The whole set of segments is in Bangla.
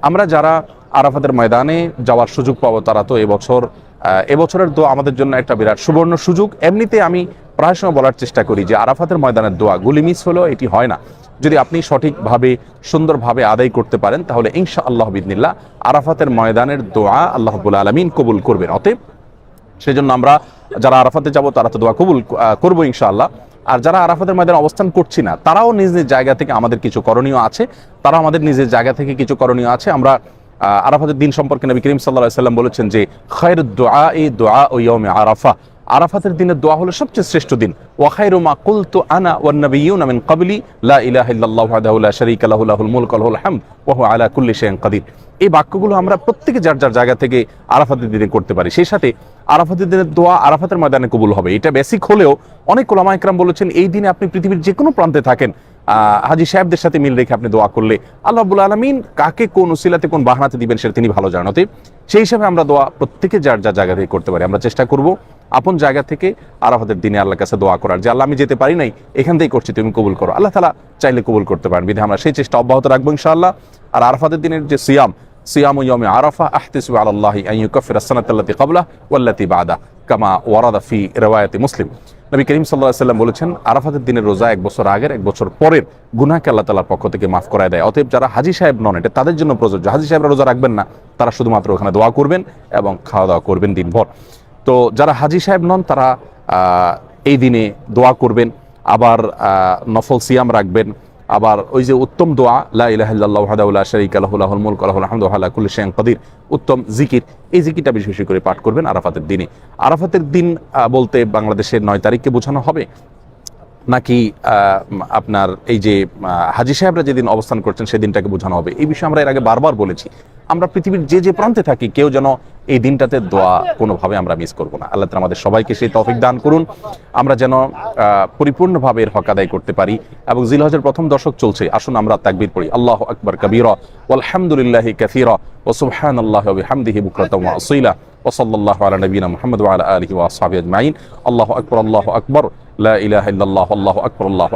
আমরা যারা আরাফাতের ময়দানে যাওয়ার সুযোগ পাবো তারা তো এবছরের দোয়া আমাদের জন্য একটা বিরাট সুবর্ণ সুযোগ। এমনিতে আমি প্রায় সময় বলার চেষ্টা করি যে আরাফাতের ময়দানের দোয়া গুলি মিস হলেও এটি হয় না। যদি আপনি সঠিকভাবে সুন্দরভাবে আদায় করতে পারেন তাহলে ইনশাআল্লাহ বিইذনিল্লাহ আরাফাতের ময়দানের দোয়া আল্লাহ রাব্বুল আলামিন কবুল করবেন। অতএব সেজন্য আমরা যারা আরাফাতে যাব তারা তো দোয়া কবুল করবো ইনশাআল্লাহ। আর যারা আরাফাতের ময়দানে অবস্থান করছি না তারাও নিজ নিজ জায়গা থেকে আমাদের কিছু করণীয় আছে, তারা আমাদের নিজের জায়গা থেকে কিছু করণীয় আছে। আমরা আরাফাতের দিন সম্পর্কে নবী করিম সাল্লাল্লাহু আলাইহি ওয়াসাল্লাম বলেছেন যে খায়রুদ দুআই দুআউ ইয়াউমি আরাফা, আরাফাতের দিনের দোয়া হলো সবচেয়ে শ্রেষ্ঠ দিন। ওয়া খায়রু মা কুলতু আনা ওয়ান নাবিয়্যুনা মিন ক্বাবলি লা ইলাহা ইল্লাল্লাহু ওয়াহদাহু লা শারীকা লাহু লাহুল মুলকু ওয়া লাহুল হামদ ওয়া হুয়া আলা কুল্লি শাইইন কাদির। এই বাক্যগুলো আমরা প্রত্যেকে যার যার জায়গা থেকে আরাফাতের দিনে করতে পারি। সেই সাথে আরাফাতের দিনের দোয়া আরাফাতের ময়দানে কবুল হবে, এটা বেসিক হলেও অনেক উলামা ইকরাম বলেছেন এই দিনে আপনি পৃথিবীর যে কোনো প্রান্তে থাকেন হাজী সাহেবদের সাথে মিল রেখে আপনি দোয়া করলে আল্লাহ রাব্বুল আলামিন কাকে কোন উসিলাতে কোন বাহানাতে দিবেন সেটা তিনি ভালো জানেন। সেই হিসাবে আমরা দোয়া প্রত্যেকে যার যার জায়গা থেকে করতে পারি। আমরা চেষ্টা করব আপন জায়গা থেকে আরাফাতের দিনে আল্লাহর কাছে দোয়া করার, যে আল্লাহ আমি যেতে পারি নাই, এখান থেকেই করছি, তুমি কবুল করো। আল্লাহ তাআলা চাইলে কবুল করতে পারেন, বিধায় আমরা সেই চেষ্টা অব্যাহত রাখবো ইনশাআল্লাহ। আর আরাফাতের দিনের যে সিয়াম ইয়াউমি আরাফা আহতাসিবু আলাল্লাহি আন ইউকাফিরা আস-সানাতাল্লাতী ক্বাবলাহু ওয়াল্লাতী বা'দাহু কামা ওয়ারাদা ফি রিওয়ায়াতি মুসলিম। নবী করিম সাল্লাল্লাহু আলাইহি ওয়াসাল্লাম বলেছেন আরাফাতের দিনের রোজা এক বছর আগের এক বছর পরের গুনাহকে আল্লাহ তাআলার পক্ষ থেকে মাফ করায় দেয়। অতএব যারা হাজী সাহেব নন এটা তাদের জন্য প্রযোজ্য। হাজী সাহেবরা রোজা রাখবেন না, তারা শুধুমাত্র ওখানে দোয়া করবেন এবং খাওয়া দাওয়া করবেন দিনভর। তো যারা হাজী সাহেব নন তারা এই দিনে দোয়া করবেন, আবার নফল সিয়াম রাখবেন, আবার ওই যে উত্তম দোয়া লা ইলাহা ইল্লাল্লাহু ওয়াহদাহু লা শারীকা লাহু লাহুল মুলকু ওয়া লাহুল হামদু ওয়া হুয়া আলা কুল্লি শাইইন কাদির, উত্তম জিকির, এই জিকিরটা বেশি বেশি করে পাঠ করবেন আরাফাতের দিনে। আরাফাতের দিন বলতে বাংলাদেশের 9 তারিখকে বোঝানো হবে নাকি আপনার এই যে হাজী সাহেবরা যেদিন অবস্থান করছেন সেদিনটাকে বোঝানো হবে, এই বিষয়ে আমরা এর আগে বারবার বলেছি। আমরা পৃথিবীর যে যে প্রান্তে থাকি কেউ যেন এই দিনটাতে দোয়া কোনোভাবে আমরা মিস করবো না। আল্লাহ তাআলা আমাদের সবাইকে সেই তৌফিক দান করুন, আমরা যেন পরিপূর্ণভাবে এর হক আদায় করতে পারি। এবং জিলহজের প্রথম দশক চলছে, আসুন আমরা তাকবীর পড়ি, আল্লাহু আকবার কাবীরা ওয়ালহামদুলিল্লাহি কাসীরা ওয়া সুবহানাল্লাহি ওয়া বিহামদিহি বুকরাতাও ওয়া আসীলা ওয়া সাল্লাল্লাহু আলা নবিয়িনা মুহাম্মদ ওয়া আলা আলিহি ওয়া আসহাবিহি আজমাইন। আল্লাহু আকবার লা ইলাহা ইল্লাল্লাহ আল্লাহু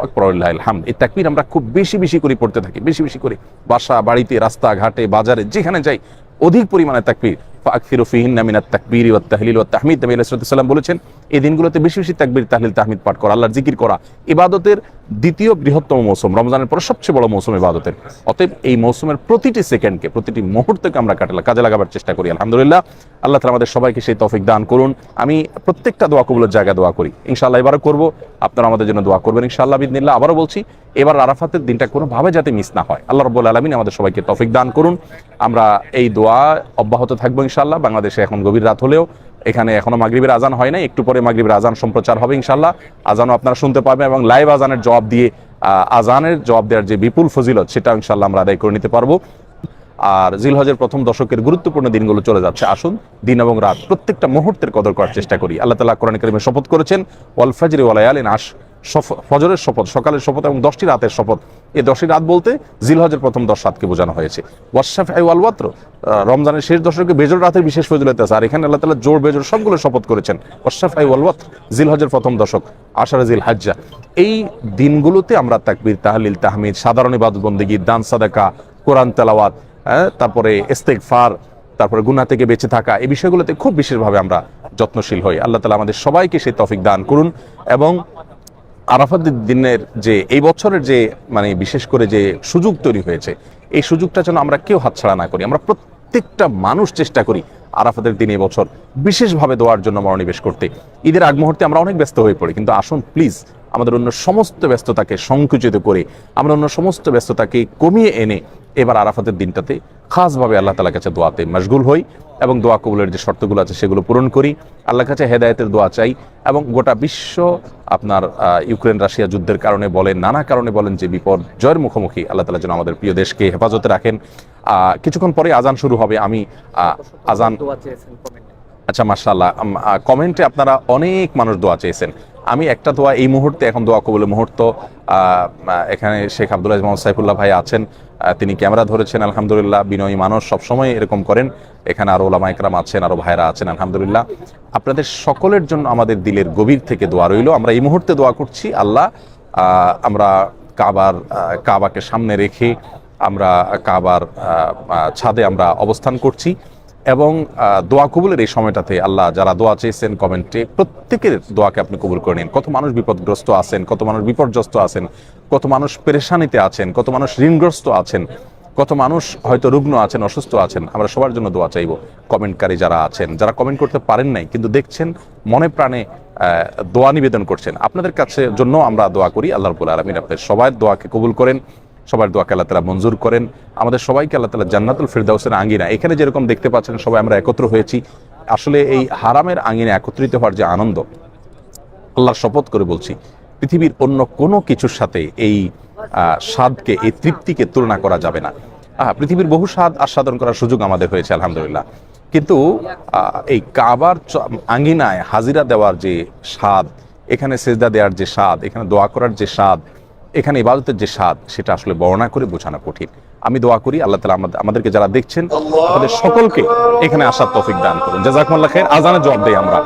আকবার ওয়ালিল্লাহিল হামদ। এই তাকবীর আমরা খুব বেশি বেশি করে পড়তে থাকি, বেশি বেশি করে বাসা বাড়িতে রাস্তা ঘাটে বাজারে যেখানে যাই অধিক পরিমাণে তাকবীর। ফাকফিরু ফিহিন্না মিনাত তাকবীরি ওয়াত তাহলিল ওয়াত তাহমিদ। নবী আলাইহিস সালাম বলেছেন এই দিনগুলোতে বেশি বেশি তাকবীর তাহলিল তাহমিদ পাঠ করা, আল্লাহর জিকির করা ইবাদতের দ্বিতীয় বৃহত্তম মৌসুম, রমজানের পর সবচেয়ে বড় মৌসুম ইবাদতের। অতএব এই মৌসুমের প্রতিটি সেকেন্ডকে প্রতিটি মুহূর্তকে আমরা কাজে লাগাবার চেষ্টা করি। আলহামদুলিল্লাহ, আল্লাহ তাআলা আমাদের সবাইকে সেই তৌফিক দান করুন। আমি প্রত্যেকটা দোয়া কবুলের জায়গায় দোয়া করি, ইনশাআল্লাহ এবারও করব, আপনারা আমাদের জন্য দোয়া করবেন ইনশাআল্লাহ বিইذনিল্লাহ। আবারও বলছি এবার আরাফাতের দিনটা কোনোভাবে যাতে মিস না হয়, আল্লাহ রাব্বুল আলামিন আমাদের সবাইকে তৌফিক দান করুন। আমরা এই দোয়া অব্যাহত থাকবো ইনশাআল্লাহ। বাংলাদেশে এখন গভীর রাত হলেও এখানে এখনো মাগরিবের আজান হয় নাই, একটু পরে মাগরিবের আজান সম্প্রচার হবে ইনশাআল্লাহ। আজানও আপনারা শুনতে পাবেন এবং লাইভ আজানের জবাব দিয়ে আজানের জবাব দেওয়ার যে বিপুল ফজিলত সেটা ইনশাআল্লাহ আমরা আদায় করে নিতে পারবো। আর জিলহজের প্রথম দশকের গুরুত্বপূর্ণ দিনগুলো চলে যাচ্ছে, আসুন দিন এবং রাত প্রত্যেকটা মুহূর্তের কদর করার চেষ্টা করি। আল্লাহ তাআলা কোরআন কারীমে শপথ করেছেন ওয়াল ফাজরি ওয়া লায়ালিন আশর, ফজরের শপথ, সকালের শপথ এবং 10টি রাতের শপথ। এই 10টি রাত বলতে জিলহজের প্রথম 10 রাতকে বোঝানো হয়েছে। ওয়াশফাই ওয়াল ওয়াতর, রমজানের শেষ দশকে বেজর রাতের বিশেষ ফজিলত আছে, আর এখানে আল্লাহ তাআলা জোর বেজর সবগুলো শপথ করেছেন। ওয়াশফাই ওয়াল ওয়াতর, জিলহজের প্রথম দশক, আশারে জিলহজ্জা, এই দিনগুলোতে আমরা তাকবীর তাহলিল তাহমিদ, সাধারণ ইবাদত বন্দেগী, দান সাদাকা, কোরআন তেলাওয়াত, তারপরে ইস্তেগফার, তারপরে গুনাহ থেকে বেঁচে থাকা, এই বিষয়গুলোতে খুব বিশেষভাবে আমরা যত্নশীল হই। আল্লাহ তাআলা আমাদের সবাইকে সেই তৌফিক দান করুন। এবং আরাফাতের দিনের যে এই বছরের যে মানে বিশেষ করে যে সুযোগ তৈরি হয়েছে, এই সুযোগটা যেন আমরা কেউ হাতছাড়া না করি। আমরা প্রত্যেকটা মানুষ চেষ্টা করি আরাফাতের দিন এই বছর বিশেষভাবে দোয়ার জন্য মনোনিবেশ করতে। ঈদের আগ মুহূর্তে আমরা অনেক ব্যস্ত হয়ে পড়ি, কিন্তু আসুন প্লিজ আমাদের অন্য সমস্ত ব্যস্ততাকে সংকুচিত করে, আমরা অন্য সমস্ত ব্যস্ততাকে কমিয়ে এনে এবার আরাফাতের দিনটাতে খাসভাবে আল্লাহ তাআলার কাছে দোয়াতে মশগুল হই এবং দোয়া কবুলের যে শর্তগুলো আছে সেগুলো পূরণ করি। আল্লাহর কাছে হেদায়েতের দোয়া চাই এবং গোটা বিশ্ব আপনার ইউক্রেন রাশিয়া যুদ্ধের কারণে বলেন, নানা কারণে বলেন যে বিপর্যয়ের মুখোমুখি, আল্লাহ তাআলা যেন আমাদের প্রিয় দেশকে হেফাজতে রাখেন। কিছুক্ষণ পরে আজান শুরু হবে, আমি আজান আচ্ছা মাশাআল্লাহ, কমেন্টে আপনারা অনেক মানুষ দোয়া চেয়েছেন। আমি একটা দোয়া এই মুহূর্তে, এখন দোয়া কবুলের মুহূর্ত, এখানে শেখ আব্দুল আজিজ মোহাম্মদ সাইফুল্লাহ ভাই আছেন, তিনি ক্যামেরা ধরেছেন, আলহামদুলিল্লাহ। বিনয়ী মানুষ সবসময় এরকম করেন। এখানে আরো ওলামা ইকরাম আছেন, আরো ভাইরা আছেন, আলহামদুলিল্লাহ। আপনাদের সকলের জন্য আমাদের দিলের গভীর থেকে দোয়া রইল। আমরা এই মুহূর্তে দোয়া করছি, আল্লাহ আমরা কাবাকে সামনে রেখে আমরা কাবার ছাদে আমরা অবস্থান করছি এবং দোয়া কবুলের এই সময়টাতে আল্লাহ যারা দোয়া চেয়েছেন কমেন্টে প্রত্যেকের দোয়াকে আপনি কবুল করে নিন। কত মানুষ বিপদগ্রস্ত আছেন, কত মানুষ বিপর্যস্ত আছেন, কত মানুষ পেরেশানিতে আছেন, কত মানুষ ঋণগ্রস্ত আছেন, কত মানুষ হয়তো রুগ্ন আছেন, অসুস্থ আছেন। আমরা সবার জন্য দোয়া চাইব। কমেন্টকারী যারা আছেন, যারা কমেন্ট করতে পারেন নাই কিন্তু দেখছেন, মনে প্রাণে দোয়া নিবেদন করছেন, আপনাদের কাছে জন্য আমরা দোয়া করি। আল্লাহ রাব্বুল আলামিন আপনাদের সবার দোয়াকে কবুল করেন, সবার দোয়াকে আল্লাহ তাআলা মঞ্জুর করেন। আমাদের সবাইকে আল্লাহ তাআলা জান্নাতুল ফিরদাউসের আঙ্গিনা, এখানে যেরকম দেখতে পাচ্ছেন সবাই আমরা একত্র হয়েছি, আসলে এই হারামের আঙ্গিনা একত্রিত হওয়ার যে আনন্দ, আল্লাহর শপথ করে বলছি পৃথিবীর অন্য কোনো কিছুর সাথে এই স্বাদকে, এই তৃপ্তিকে তুলনা করা যাবে না। পৃথিবীর বহু স্বাদ আস্বাদন করার সুযোগ আমাদের হয়েছে আলহামদুলিল্লাহ, কিন্তু এই কাবার আঙ্গিনায় হাজিরা দেওয়ার যে স্বাদ, এখানে সেজদা দেওয়ার যে স্বাদ, এখানে দোয়া করার যে স্বাদ, এখানে ইবাদতের যে স্বাদ, সেটা আসলে বর্ণনা করে বোঝানো কঠিন। আমি দোয়া করি আল্লাহ তাআলা আমাদেরকে যারা দেখছেন, আমাদের সকলকে এখানে আসার তৌফিক দান করুন। জাযাকুমুল্লাহ খাইর। আজানের জবাব দেই আমরা।